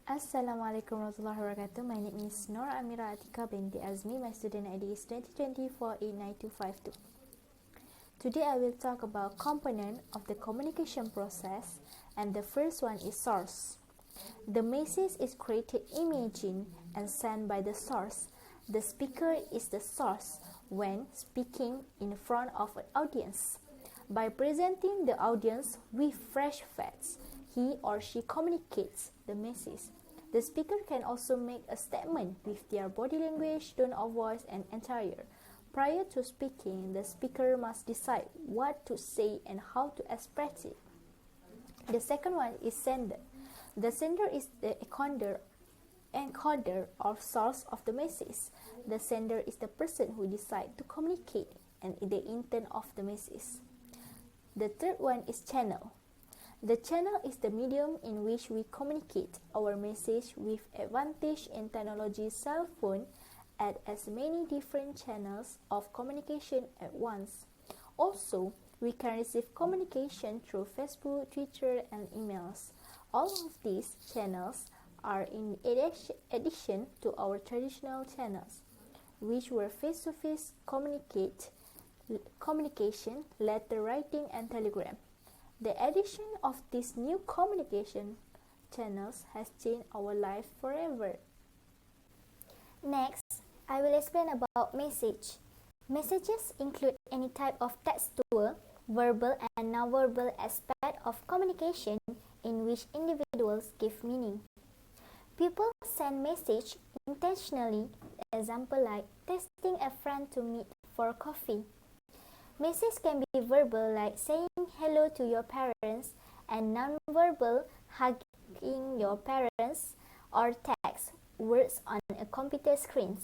Assalamualaikum warahmatullahi wabarakatuh. My name is Nur Amira Atika binti Azmi. My student ID is 2020489252. Today I will talk about component of the communication process, and the first one is source. The message is created, imagined, and sent by the source. The speaker is the source when speaking in front of an audience. By presenting the audience with fresh facts, he or she communicates the message. The speaker can also make a statement with their body language, tone of voice, and attire. Prior to speaking, the speaker must decide what to say and how to express it. The second one is sender. The sender is the encoder or source of the message. The sender is the person who decides to communicate and the intent of the message. The third one is channel. The channel is the medium in which we communicate our message. With advantage in technology, cell phone add as many different channels of communication at once. Also, we can receive communication through Facebook, Twitter, and emails. All of these channels are in addition to our traditional channels, which were face-to-face communication, letter writing, and telegram. The addition of these new communication channels has changed our life forever. Next, I will explain about message. Messages include any type of textual, verbal, and non-verbal aspect of communication in which individuals give meaning. People send message intentionally, example like texting a friend to meet for coffee. Message can be verbal like saying hello to your parents, and non-verbal hugging your parents, or text words on a computer screen.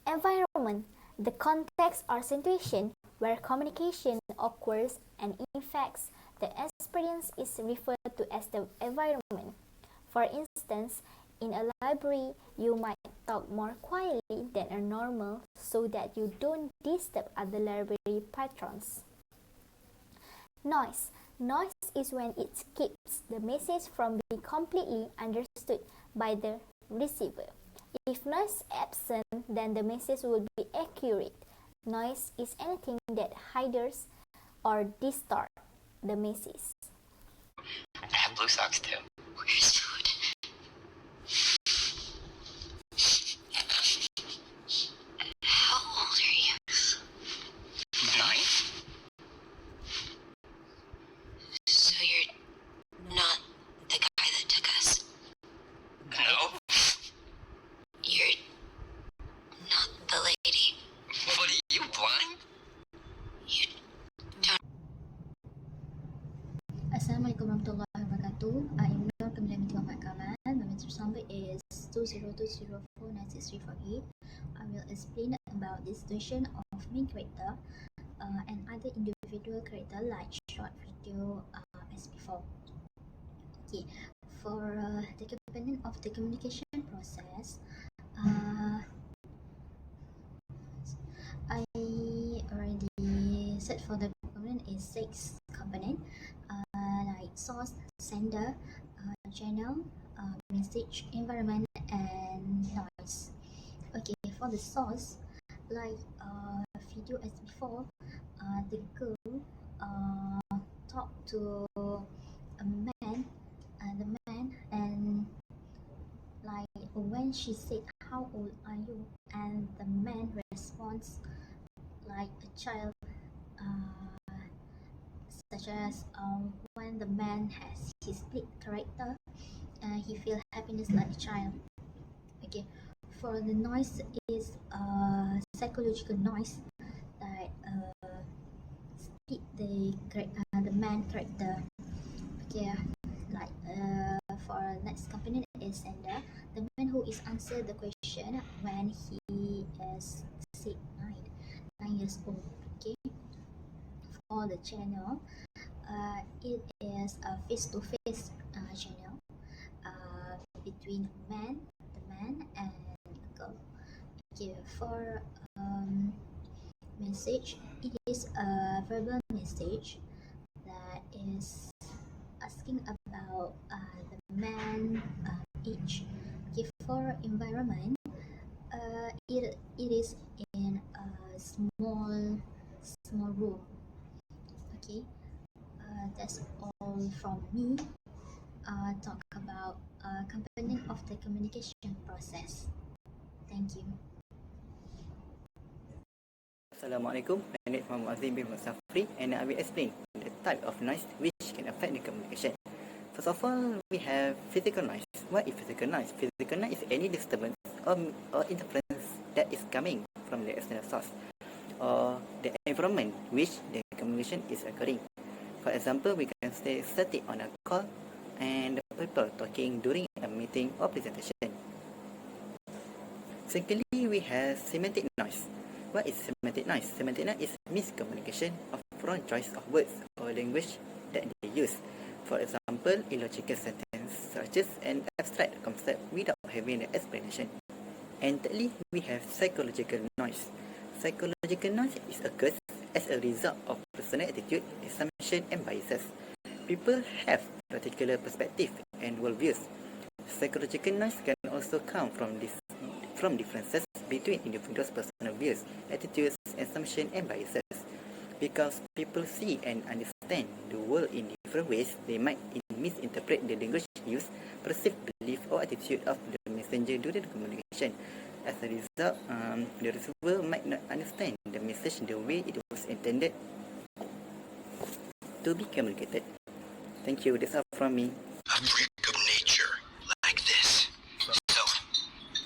Environment, the context or situation where communication occurs, and in fact, the experience is referred to as the environment. For instance, in a library, you might talk more quietly than a normal so that you don't disturb other library patrons. Noise. Noise is when it keeps the message from being completely understood by the receiver. If noise is absent, then the message will be accurate. Noise is anything that hinders or distorts the message. I have blue socks too. Where's food? How old are you? 9? So you're not the guy that took us? No. You're not the lady. What are you, blind? You don't. Assalamualaikum warahmatullahi wabarakatuh. I am Nur Kamila binti Muhammad Kamal. My mentor's number is 2020496348. I will explain about the situation of main character and other individual character like short video as before. Okay, for the component of the communication process, I already said for the component is 6 component, like source, sender, channel, message, environment, and noise. Okay, for the source, like video as before, the girl talked to a man, and like when she said how old are you, and the man responds like a child, such as when the man has his split character, he feels happiness like a child. Okay, for the noise is psychological noise that split the man character. Okay, like for next component is sender, the man who is answer the question when he is said 9 years old. Okay, for the channel, it is a face-to-face channel between the man and the girl. Okay, for message, it is a verbal message that is asking about the man each. Okay, for environment, it is in a small room. Okay, that's all from me. Talk about component of the communication process. Thank you. Assalamualaikum, my name is Muhammad Azim bin Safri and I will explain the type of noise which can affect the communication. First of all, we have physical noise. What is physical noise? Physical noise is any disturbance or interference that is coming from the external source or the environment which the communication is occurring. For example, we can stay static on a call and people talking during a meeting or presentation. Secondly, we have semantic noise. What is semantic noise? Semantic noise is miscommunication of wrong choice of words or language that they use. For example, illogical sentence structures and abstract concept without having an explanation. And thirdly, we have psychological noise. Psychological noise occurs as a result of personal attitude, assumption, and biases. People have particular perspective and worldviews. Psychological noise can also come from differences between individuals' personal views, attitudes, assumptions, and biases. Because people see and understand the world in different ways, they might misinterpret the language used, perceived belief, or attitude of the messenger during the communication. As a result, the receiver might not understand the message the way it was intended to be communicated. Thank you. That's all from me. A freak of nature, like this. So,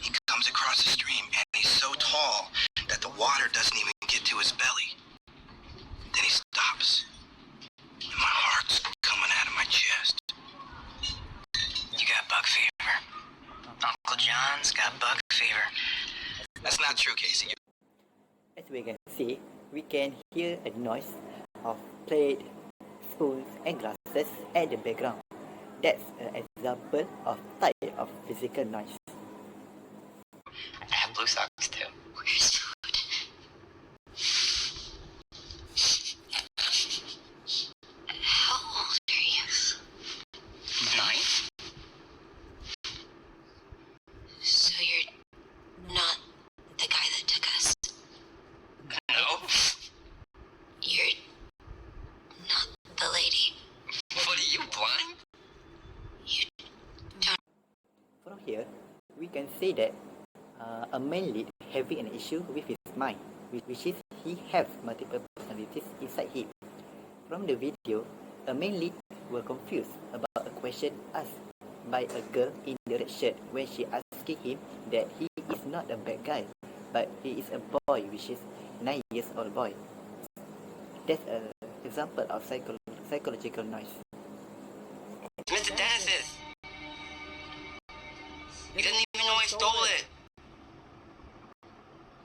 he comes across the stream and he's so tall that the water doesn't even get to his belly. Then he stops. And my heart's coming out of my chest. You got bug fever. Uncle John's got bug fever. That's not true, Casey. As we can see, we can hear a noise of plate, spoons, and glasses at the background. That's an example of type of physical noise. I have blue socks too. Where's food? How old are you? 9? So you're not the guy that took us? No. You're not the lady. What are you, blind? You don't. From here, we can say that a man lead having an issue with his mind, which is he has multiple personalities inside him. From the video, a man lead were confused about a question asked by a girl in the red shirt when she asking him that he is not a bad guy, but he is a boy, which is 9 years old boy. That's an example of psychological noise. Mr. Dennis! You didn't even know I stole it!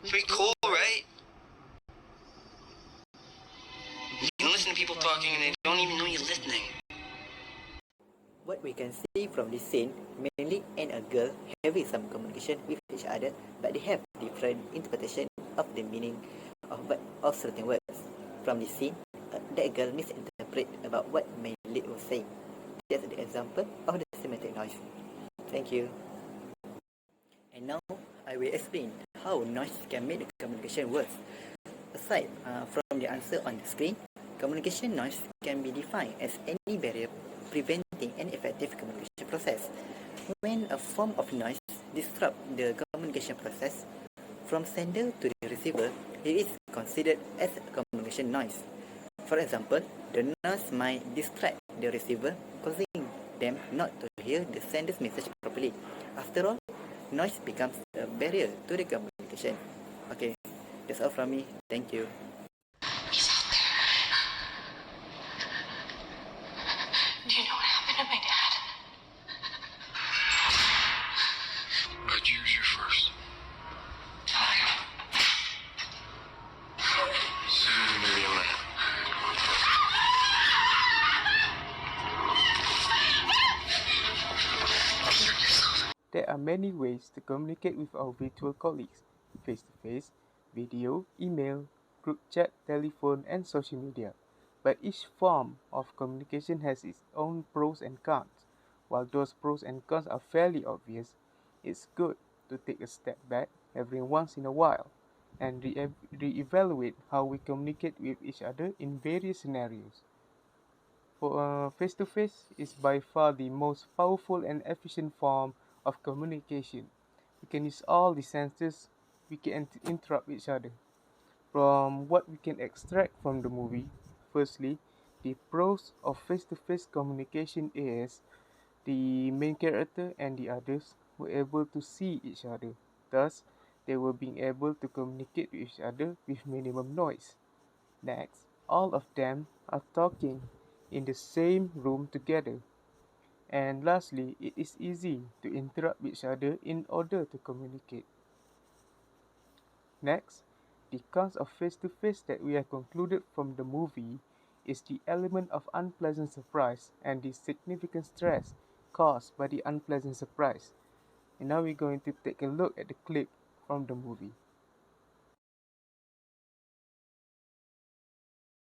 Pretty cool, right? You can listen to people talking and they don't even know you're listening. What we can see from this scene, man lead and a girl having some communication with each other, but they have different interpretation of the meaning of certain words. From this scene, that girl misinterpret about what man lead was saying. That's the example of the semantic noise. Thank you. And now, I will explain how noise can make the communication worse. Aside from the answer on the screen, communication noise can be defined as any barrier preventing an effective communication process. When a form of noise disrupts the communication process from sender to the receiver, it is considered as a communication noise. For example, the noise might distract the receiver, causing them not to hear the sender's message properly. After all, noise becomes a barrier to the communication. Okay, that's all from me. Thank you. He's out there. Do you know what happened to my dad? I'd use you first. Maybe a minute. There are many ways to communicate with our virtual colleagues: face-to-face, video, email, group chat, telephone, and social media. But each form of communication has its own pros and cons. While those pros and cons are fairly obvious, it's good to take a step back every once in a while and re-evaluate how we communicate with each other in various scenarios. For face-to-face is by far the most powerful and efficient form of communication. We can use all the senses, we can interrupt each other. From what we can extract from the movie, firstly, the pros of face-to-face communication is the main character and the others were able to see each other. Thus, they were being able to communicate with each other with minimum noise. Next, all of them are talking in the same room together. And lastly, it is easy to interrupt each other in order to communicate. Next, the cons of face-to-face that we have concluded from the movie is the element of unpleasant surprise and the significant stress caused by the unpleasant surprise. And now we're going to take a look at the clip from the movie.